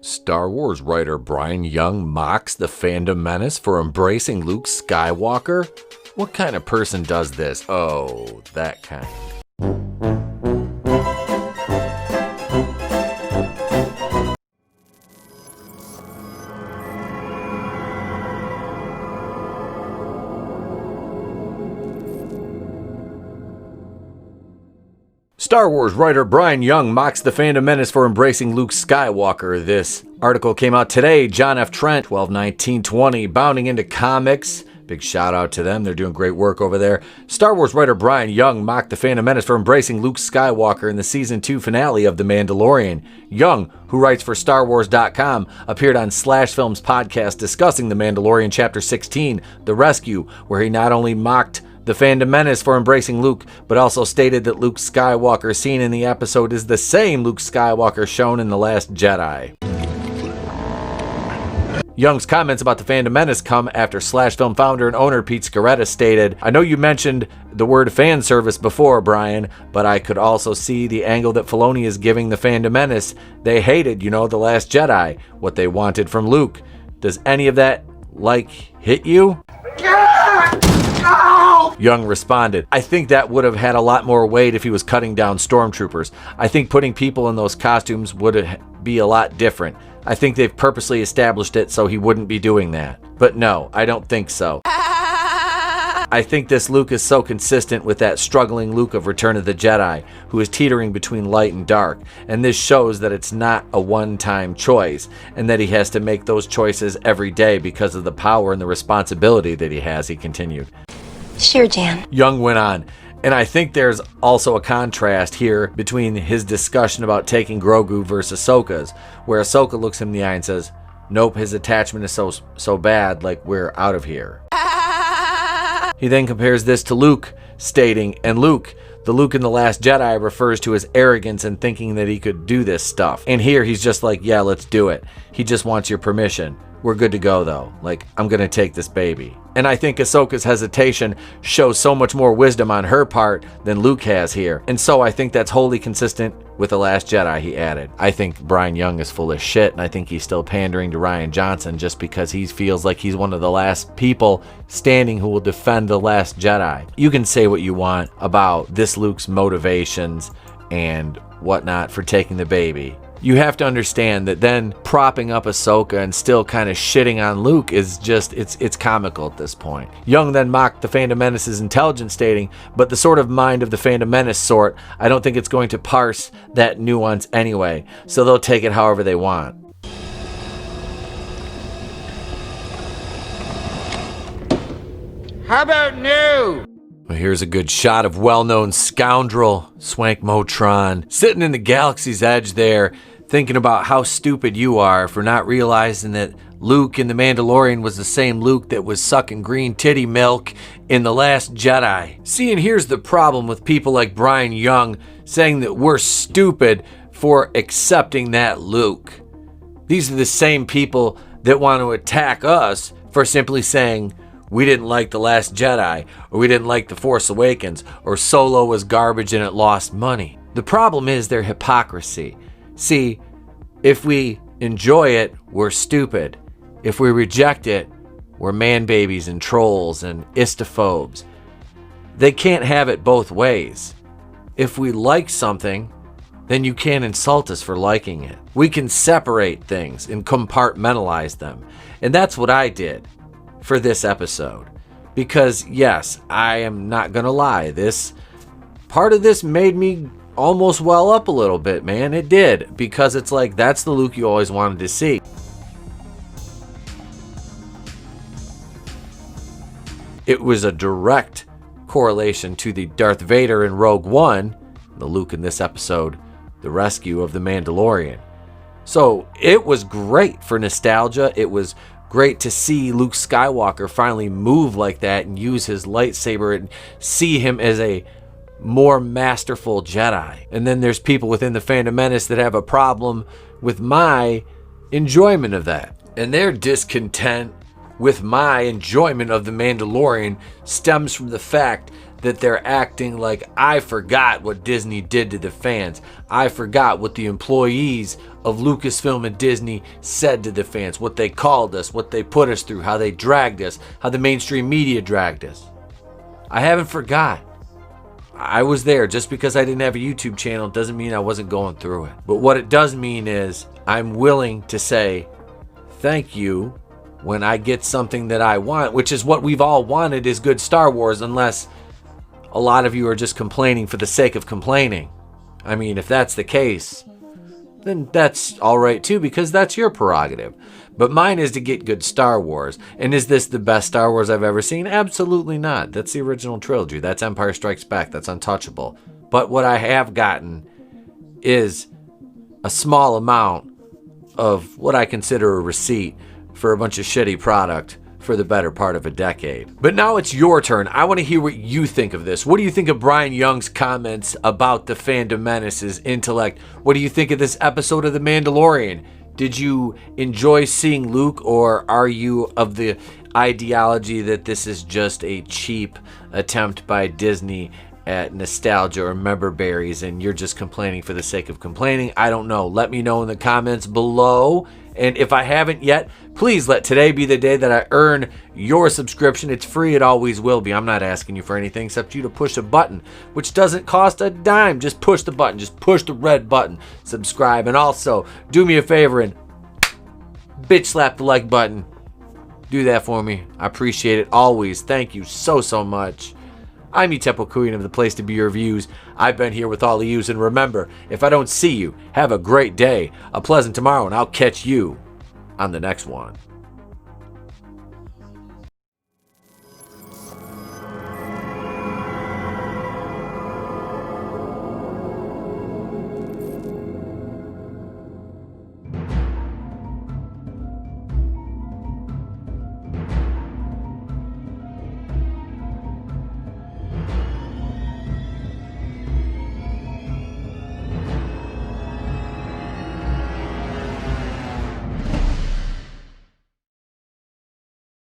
Star Wars writer Bryan Young mocks the Fandom Menace for embracing Luke Skywalker? What kind of person does this? Oh, that kind. Star Wars writer Bryan Young mocks the Fandom Menace for embracing Luke Skywalker. This article came out today. John F. Trent, 12/19/20, bounding into comics. Big shout out to them. They're doing great work over there. Star Wars writer Bryan Young mocked the Fandom Menace for embracing Luke Skywalker in the Season 2 finale of The Mandalorian. Young, who writes for StarWars.com, appeared on Slash Films podcast discussing The Mandalorian Chapter 16, The Rescue, where he not only mocked the Fandom Menace for embracing Luke, but also stated that Luke Skywalker seen in the episode is the same Luke Skywalker shown in The Last Jedi. Young's comments about the Fandom Menace come after Slash Film founder and owner Pete Scaretta stated, "I know you mentioned the word fan service before, Bryan, but I could also see the angle that Filoni is giving the Fandom Menace. They hated, The Last Jedi, what they wanted from Luke. Does any of that, hit you?" Young responded, "I think that would have had a lot more weight if he was cutting down stormtroopers. I think putting people in those costumes would be a lot different. I think they've purposely established it so he wouldn't be doing that. But no, I don't think so. I think this Luke is so consistent with that struggling Luke of Return of the Jedi, who is teetering between light and dark, and this shows that it's not a one-time choice, and that he has to make those choices every day because of the power and the responsibility that he has," he continued. Sure, Jan. Young went on, and I think there's also a contrast here between his discussion about taking Grogu versus Ahsoka's, where Ahsoka looks him in the eye and says, "Nope, his attachment is so bad, we're out of here." He then compares this to Luke, stating, "And Luke, the Luke in The Last Jedi refers to his arrogance and thinking that he could do this stuff. And here he's just like, yeah, let's do it. He just wants your permission. We're good to go though. I'm gonna take this baby." And I think Ahsoka's hesitation shows so much more wisdom on her part than Luke has here. And so I think that's wholly consistent with The Last Jedi, he added. I think Bryan Young is full of shit, and I think he's still pandering to Rian Johnson just because he feels like he's one of the last people standing who will defend The Last Jedi. You can say what you want about this Luke's motivations and whatnot for taking the baby. You have to understand that then propping up Ahsoka and still kind of shitting on Luke is just, it's comical at this point. Young then mocked the Fandom Menace's intelligence, stating, "But the sort of mind of the Fandom Menace sort, I don't think it's going to parse that nuance anyway, so they'll take it however they want." How about new? Well, here's a good shot of well-known scoundrel Swankmotron sitting in the galaxy's edge there, thinking about how stupid you are for not realizing that Luke in The Mandalorian was the same Luke that was sucking green titty milk in The Last Jedi. See, and here's the problem with people like Bryan Young saying that we're stupid for accepting that Luke. These are the same people that want to attack us for simply saying, we didn't like The Last Jedi, or we didn't like The Force Awakens, or Solo was garbage and it lost money. The problem is their hypocrisy. See, if we enjoy it, we're stupid. If we reject it, we're man-babies and trolls and istophobes. They can't have it both ways. If we like something, then you can't insult us for liking it. We can separate things and compartmentalize them. And that's what I did for this episode. Because yes, I am not gonna lie, part of this made me almost well up a little bit, man. It did, because it's like, that's the Luke you always wanted to see. It was a direct correlation to the Darth Vader in Rogue One, the Luke in this episode, the rescue of the Mandalorian. So it was great for nostalgia. It was great to see Luke Skywalker finally move like that and use his lightsaber and see him as a more masterful Jedi. And then there's people within the Fandom Menace that have a problem with my enjoyment of that. And their discontent with my enjoyment of The Mandalorian stems from the fact that they're acting like I forgot what Disney did to the fans. I forgot what the employees of Lucasfilm and Disney said to the fans, what they called us, what they put us through, how they dragged us, how the mainstream media dragged us. I haven't forgot. I was there. Just because I didn't have a YouTube channel doesn't mean I wasn't going through it. But what it does mean is I'm willing to say thank you when I get something that I want, which is what we've all wanted, is good Star Wars, unless a lot of you are just complaining for the sake of complaining. I mean, if that's the case, then that's all right too, because that's your prerogative. But mine is to get good Star Wars. And is this the best Star Wars I've ever seen? Absolutely not. That's the original trilogy. That's Empire Strikes Back. That's untouchable. But what I have gotten is a small amount of what I consider a receipt for a bunch of shitty product for the better part of a decade. But now it's your turn. I want to hear what you think of this. What do you think of Bryan Young's comments about the Fandom Menace's intellect? What do you think of this episode of The Mandalorian? Did you enjoy seeing Luke, or are you of the ideology that this is just a cheap attempt by Disney at nostalgia or member berries and you're just complaining for the sake of complaining? I don't know. Let me know in the comments below. And if I haven't yet, please let today be the day that I earn your subscription. It's free. It always will be. I'm not asking you for anything except you to push a button, which doesn't cost a dime. Just push the button. Just push the red button. Subscribe. And also, do me a favor and bitch slap the like button. Do that for me. I appreciate it always. Thank you so much. I'm Utepo Queen of the Place to Be Reviews. I've been here with all of yous, and remember, if I don't see you, have a great day, a pleasant tomorrow, and I'll catch you on the next one.